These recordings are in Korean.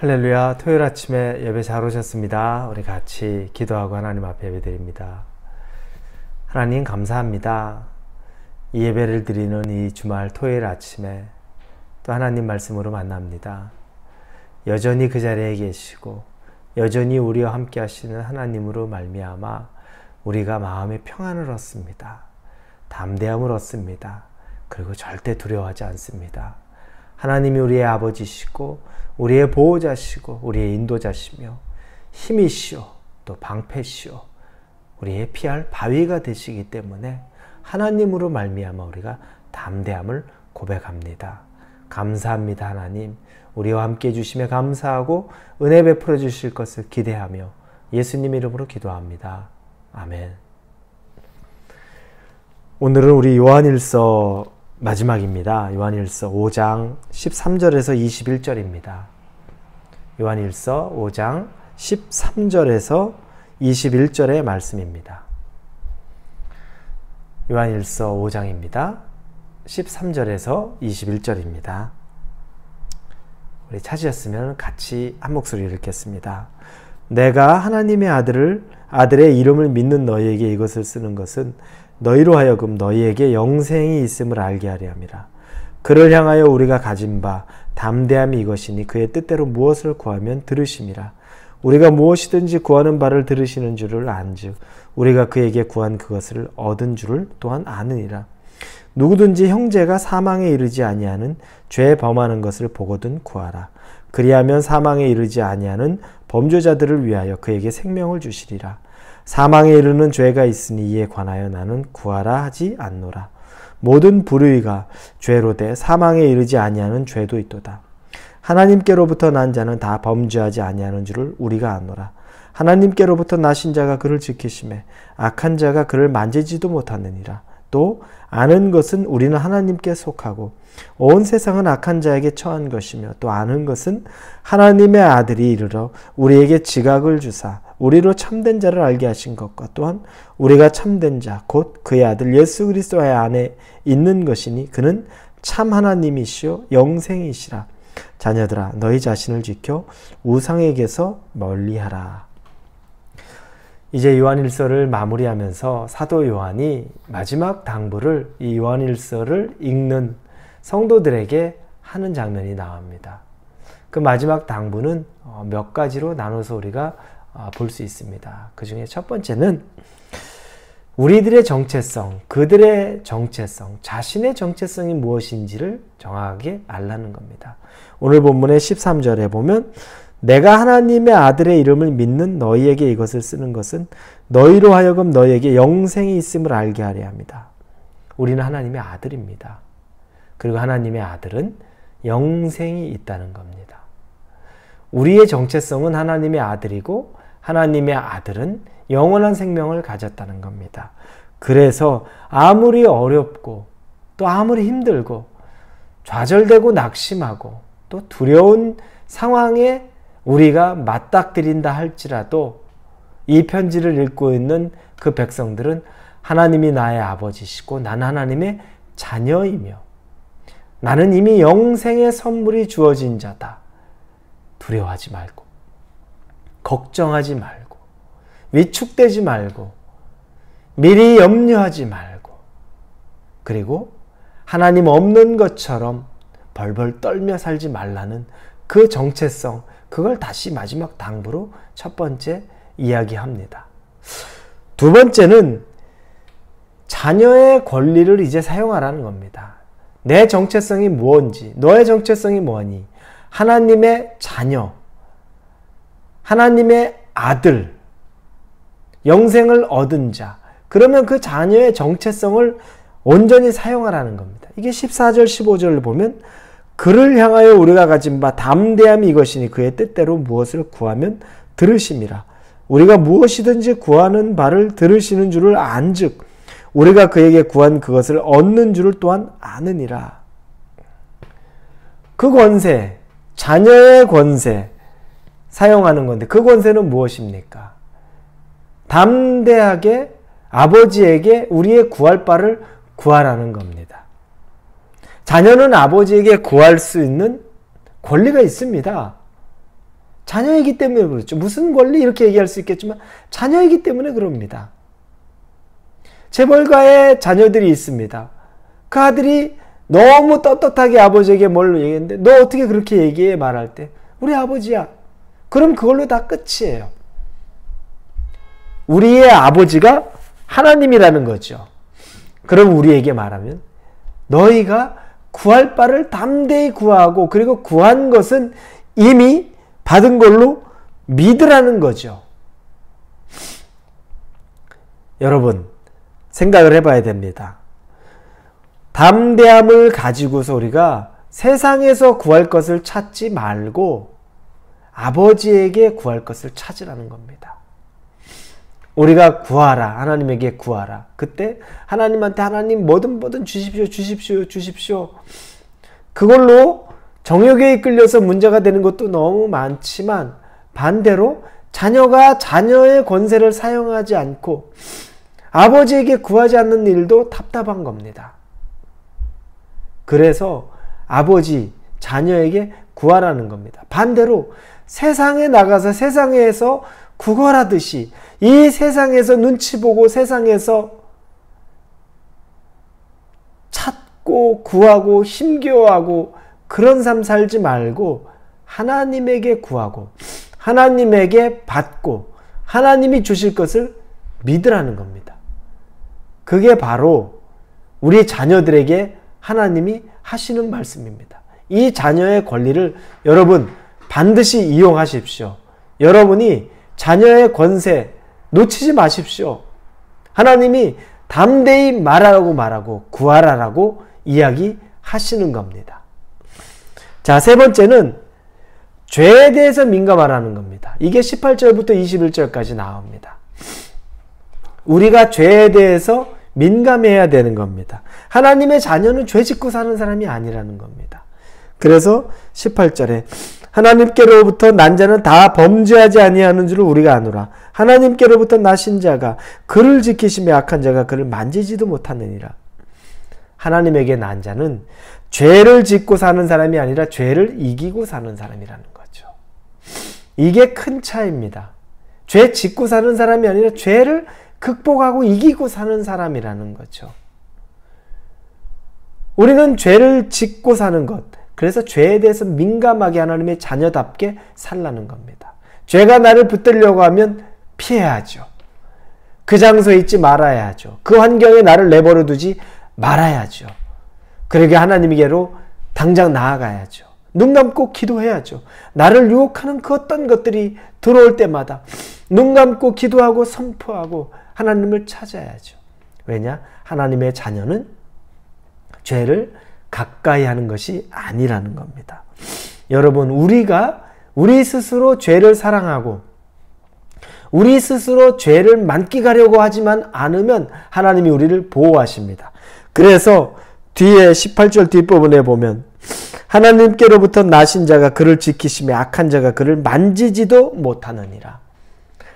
할렐루야. 토요일 아침에 예배 잘 오셨습니다. 우리 같이 기도하고 하나님 앞에 예배드립니다. 하나님 감사합니다. 이 예배를 드리는 이 주말 토요일 아침에 또 하나님 말씀으로 만납니다. 여전히 그 자리에 계시고 여전히 우리와 함께 하시는 하나님으로 말미암아 우리가 마음의 평안을 얻습니다. 담대함을 얻습니다. 그리고 절대 두려워하지 않습니다. 하나님이 우리의 아버지시고 우리의 보호자시고 우리의 인도자시며 힘이시오 또 방패시오 우리의 피할 바위가 되시기 때문에 하나님으로 말미암아 우리가 담대함을 고백합니다. 감사합니다. 하나님 우리와 함께 해주심에 감사하고 은혜 베풀어 주실 것을 기대하며 예수님 이름으로 기도합니다. 아멘. 오늘은 우리 요한일서 마지막입니다. 요한일서 5장 13절에서 21절입니다. 요한일서 5장 13절에서 21절의 말씀입니다. 요한일서 5장입니다. 13절에서 21절입니다. 우리 찾으셨으면 같이 한 목소리 읽겠습니다. 내가 하나님의 아들의 이름을 믿는 너희에게 이것을 쓰는 것은 너희로 하여금 너희에게 영생이 있음을 알게 하려 함이라. 그를 향하여 우리가 가진 바 담대함이 이것이니 그의 뜻대로 무엇을 구하면 들으심이라. 우리가 무엇이든지 구하는 바를 들으시는 줄을 안즉 우리가 그에게 구한 그것을 얻은 줄을 또한 아느니라. 누구든지 형제가 사망에 이르지 아니하는 죄 범하는 것을 보거든 구하라. 그리하면 사망에 이르지 아니하는 범죄자들을 위하여 그에게 생명을 주시리라. 사망에 이르는 죄가 있으니 이에 관하여 나는 구하라 하지 않노라. 모든 불의가 죄로 돼 사망에 이르지 아니하는 죄도 있도다. 하나님께로부터 난 자는 다 범죄하지 아니하는 줄을 우리가 아노라. 하나님께로부터 나신 자가 그를 지키심에 악한 자가 그를 만지지도 못하느니라. 또 아는 것은 우리는 하나님께 속하고 온 세상은 악한 자에게 처한 것이며 또 아는 것은 하나님의 아들이 이르러 우리에게 지각을 주사 우리로 참된 자를 알게 하신 것과 또한 우리가 참된 자 곧 그의 아들 예수 그리스도의 안에 있는 것이니 그는 참 하나님이시요 영생이시라. 자녀들아 너희 자신을 지켜 우상에게서 멀리하라. 이제 요한일서를 마무리하면서 사도 요한이 마지막 당부를 이 요한일서를 읽는 성도들에게 하는 장면이 나옵니다. 그 마지막 당부는 몇 가지로 나눠서 우리가 볼 수 있습니다. 그 중에 첫 번째는 우리들의 정체성, 그들의 정체성, 자신의 정체성이 무엇인지를 정확하게 알라는 겁니다. 오늘 본문의 13절에 보면 내가 하나님의 아들의 이름을 믿는 너희에게 이것을 쓰는 것은 너희로 하여금 너희에게 영생이 있음을 알게 하려 합니다. 우리는 하나님의 아들입니다. 그리고 하나님의 아들은 영생이 있다는 겁니다. 우리의 정체성은 하나님의 아들이고 하나님의 아들은 영원한 생명을 가졌다는 겁니다. 그래서 아무리 어렵고 또 아무리 힘들고 좌절되고 낙심하고 또 두려운 상황에 우리가 맞닥뜨린다 할지라도 이 편지를 읽고 있는 그 백성들은 하나님이 나의 아버지시고 나는 하나님의 자녀이며 나는 이미 영생의 선물이 주어진 자다. 두려워하지 말고 걱정하지 말고 위축되지 말고 미리 염려하지 말고 그리고 하나님 없는 것처럼 벌벌 떨며 살지 말라는 그 정체성, 그걸 다시 마지막 당부로 첫 번째 이야기합니다. 두 번째는 자녀의 권리를 이제 사용하라는 겁니다. 내 정체성이 무엇인지, 너의 정체성이 뭐니? 하나님의 자녀, 하나님의 아들, 영생을 얻은 자. 그러면 그 자녀의 정체성을 온전히 사용하라는 겁니다. 이게 14절, 15절을 보면 그를 향하여 우리가 가진 바 담대함이 이것이니 그의 뜻대로 무엇을 구하면 들으심이라. 우리가 무엇이든지 구하는 바를 들으시는 줄을 안즉 우리가 그에게 구한 그것을 얻는 줄을 또한 아느니라. 그 권세, 자녀의 권세 사용하는 건데 그 권세는 무엇입니까? 담대하게 아버지에게 우리의 구할 바를 구하라는 겁니다. 자녀는 아버지에게 구할 수 있는 권리가 있습니다. 자녀이기 때문에 그렇죠. 무슨 권리 이렇게 얘기할 수 있겠지만 자녀이기 때문에 그럽니다. 재벌가의 자녀들이 있습니다. 그 아들이 너무 떳떳하게 아버지에게 뭘 얘기했는데 너 어떻게 그렇게 얘기해 말할 때 우리 아버지야. 그럼 그걸로 다 끝이에요. 우리의 아버지가 하나님이라는 거죠. 그럼 우리에게 말하면 너희가 구할 바를 담대히 구하고 그리고 구한 것은 이미 받은 걸로 믿으라는 거죠. 여러분 생각을 해봐야 됩니다. 담대함을 가지고서 우리가 세상에서 구할 것을 찾지 말고 아버지에게 구할 것을 찾으라는 겁니다. 우리가 구하라. 하나님에게 구하라. 그때 하나님한테 하나님 뭐든 주십시오. 그걸로 정욕에 이끌려서 문제가 되는 것도 너무 많지만 반대로 자녀가 자녀의 권세를 사용하지 않고 아버지에게 구하지 않는 일도 답답한 겁니다. 그래서 아버지, 자녀에게 구하라는 겁니다. 반대로 세상에 나가서 세상에서 구걸하듯이 이 세상에서 눈치 보고 세상에서 찾고 구하고 힘겨워하고 그런 삶 살지 말고 하나님에게 구하고 하나님에게 받고 하나님이 주실 것을 믿으라는 겁니다. 그게 바로 우리 자녀들에게 하나님이 하시는 말씀입니다. 이 자녀의 권리를 여러분 반드시 이용하십시오. 여러분이 자녀의 권세 놓치지 마십시오. 하나님이 담대히 말하고 구하라라고 이야기하시는 겁니다. 자, 세 번째는 죄에 대해서 민감하라는 겁니다. 이게 18절부터 21절까지 나옵니다. 우리가 죄에 대해서 민감해야 되는 겁니다. 하나님의 자녀는 죄 짓고 사는 사람이 아니라는 겁니다. 그래서 18절에 하나님께로부터 난 자는 다 범죄하지 아니하는 줄을 우리가 아노라. 하나님께로부터 나신 자가 그를 지키시며 악한 자가 그를 만지지도 못하느니라. 하나님에게 난 자는 죄를 짓고 사는 사람이 아니라 죄를 이기고 사는 사람이라는 거죠. 이게 큰 차이입니다. 죄 짓고 사는 사람이 아니라 죄를 극복하고 이기고 사는 사람이라는 거죠. 우리는 죄를 짓고 사는 것, 그래서 죄에 대해서 민감하게 하나님의 자녀답게 살라는 겁니다. 죄가 나를 붙들려고 하면 피해야죠. 그 장소에 있지 말아야죠. 그 환경에 나를 내버려 두지 말아야죠. 그러게 하나님께로 당장 나아가야죠. 눈 감고 기도해야죠. 나를 유혹하는 그 어떤 것들이 들어올 때마다 눈 감고 기도하고 선포하고 하나님을 찾아야죠. 왜냐? 하나님의 자녀는 죄를 가까이 하는 것이 아니라는 겁니다. 여러분, 우리 스스로 죄를 사랑하고 우리 스스로 죄를 만끽하려고 하지만 않으면 하나님이 우리를 보호하십니다. 그래서 뒤에 18절 뒷부분에 보면 하나님께로부터 나신 자가 그를 지키시며 악한 자가 그를 만지지도 못하느니라.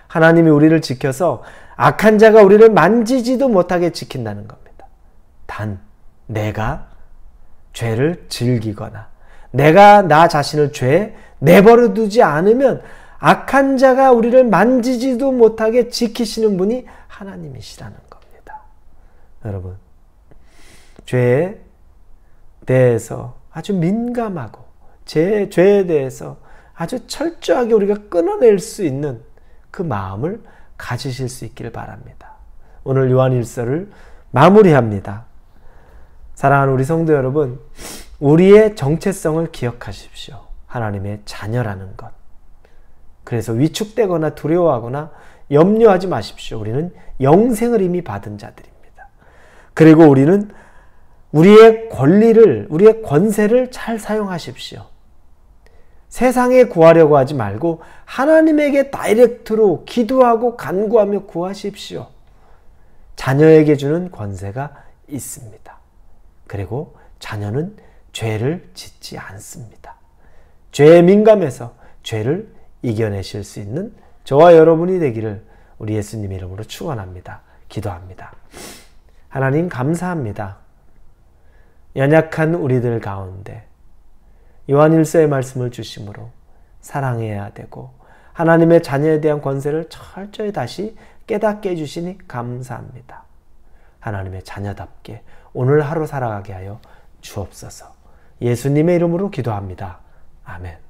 하나님이 우리를 지켜서 악한 자가 우리를 만지지도 못하게 지킨다는 겁니다. 단 내가 죄를 즐기거나 내가 나 자신을 죄에 내버려 두지 않으면 악한 자가 우리를 만지지도 못하게 지키시는 분이 하나님이시라는 겁니다. 여러분, 죄에 대해서 아주 민감하고 죄에 대해서 아주 철저하게 우리가 끊어낼 수 있는 그 마음을 가지실 수 있기를 바랍니다. 오늘 요한일서를 마무리합니다. 사랑하는 우리 성도 여러분, 우리의 정체성을 기억하십시오. 하나님의 자녀라는 것. 그래서 위축되거나 두려워하거나 염려하지 마십시오. 우리는 영생을 이미 받은 자들입니다. 그리고 우리는 우리의 권리를, 우리의 권세를 잘 사용하십시오. 세상에 구하려고 하지 말고 하나님에게 다이렉트로 기도하고 간구하며 구하십시오. 자녀에게 주는 권세가 있습니다. 그리고 자녀는 죄를 짓지 않습니다. 죄에 민감해서 죄를 이겨내실 수 있는 저와 여러분이 되기를 우리 예수님 이름으로 축원합니다. 기도합니다. 하나님 감사합니다. 연약한 우리들 가운데 요한일서의 말씀을 주심으로 사랑해야 되고 하나님의 자녀에 대한 권세를 철저히 다시 깨닫게 해주시니 감사합니다. 하나님의 자녀답게 오늘 하루 살아가게 하여 주옵소서. 예수님의 이름으로 기도합니다. 아멘.